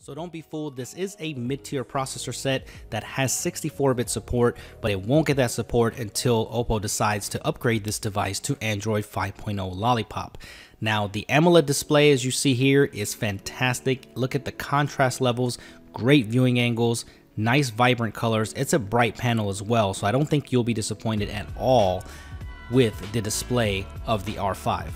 So don't be fooled, this is a mid-tier processor set that has 64-bit support, but it won't get that support until Oppo decides to upgrade this device to Android 5.0 Lollipop. Now, the AMOLED display, as you see here, is fantastic. Look at the contrast levels, great viewing angles, nice vibrant colors. It's a bright panel as well, so I don't think you'll be disappointed at all with the display of the R5.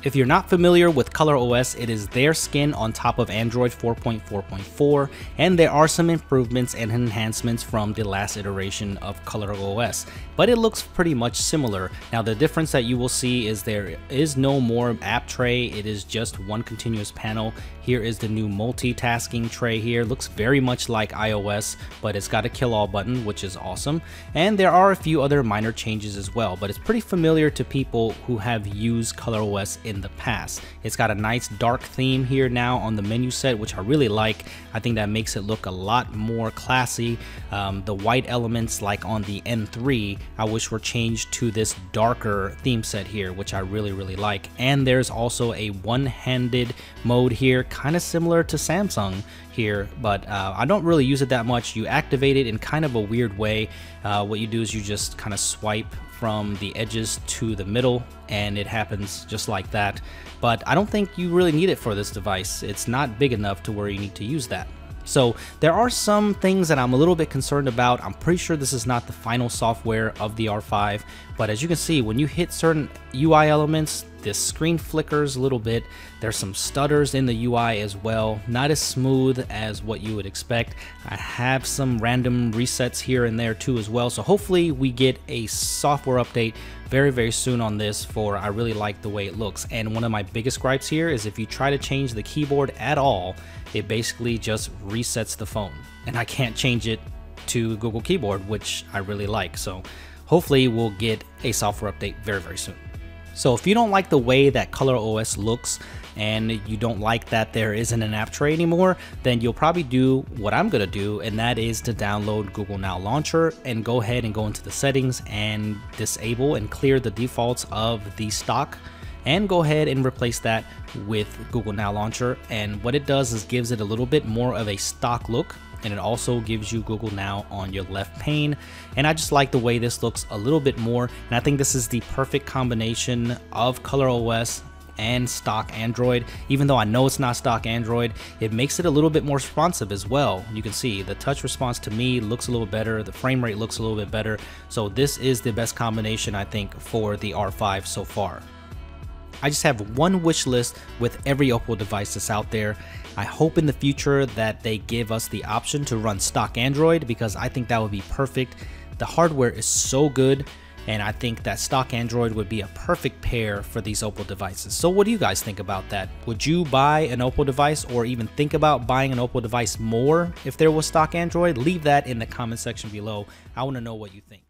If you're not familiar with ColorOS, it is their skin on top of Android 4.4.4, and there are some improvements and enhancements from the last iteration of ColorOS, but it looks pretty much similar. Now, the difference that you will see is there is no more app tray, it is just one continuous panel. Here is the new multitasking tray here. Looks very much like iOS, but it's got a kill all button, which is awesome. And there are a few other minor changes as well, but it's pretty familiar to people who have used ColorOS in the past. It's got a nice dark theme here now on the menu set, which I really like. I think that makes it look a lot more classy. The white elements like on the N3, I wish were changed to this darker theme set here, which I really like. And there's also a one-handed mode here, kind of similar to Samsung here, but I don't really use it that much. You activate it in kind of a weird way. What you do is you just kind of swipe from the edges to the middle, and it happens just like that. But I don't think you really need it for this device. It's not big enough to where you need to use that. So there are some things that I'm a little bit concerned about. I'm pretty sure this is not the final software of the R5, but as you can see, when you hit certain UI elements, this screen flickers a little bit. There's some stutters in the UI as well, not as smooth as what you would expect. I have some random resets here and there too as well, so hopefully we get a software update very soon on this, for I really like the way it looks. And one of my biggest gripes here is if you try to change the keyboard at all, it basically just resets the phone, and I can't change it to Google Keyboard, which I really like. So hopefully we'll get a software update very soon. So if you don't like the way that ColorOS looks, and you don't like that there isn't an app tray anymore, then you'll probably do what I'm gonna do, and that is to download Google Now Launcher and go ahead and go into the settings and disable and clear the defaults of the stock, and go ahead and replace that with Google Now Launcher. And what it does is gives it a little bit more of a stock look, and it also gives you Google Now on your left pane. And I just like the way this looks a little bit more, and I think this is the perfect combination of ColorOS and stock Android. Even though I know it's not stock Android, it makes it a little bit more responsive as well. You can see the touch response to me looks a little better, the frame rate looks a little bit better, so this is the best combination I think for the R5 so far. I just have one wish list with every Oppo device that's out there. I hope in the future that they give us the option to run stock Android, because I think that would be perfect. The hardware is so good, and I think that stock Android would be a perfect pair for these Oppo devices. So what do you guys think about that? Would you buy an Oppo device, or even think about buying an Oppo device more if there was stock Android? Leave that in the comment section below. I want to know what you think.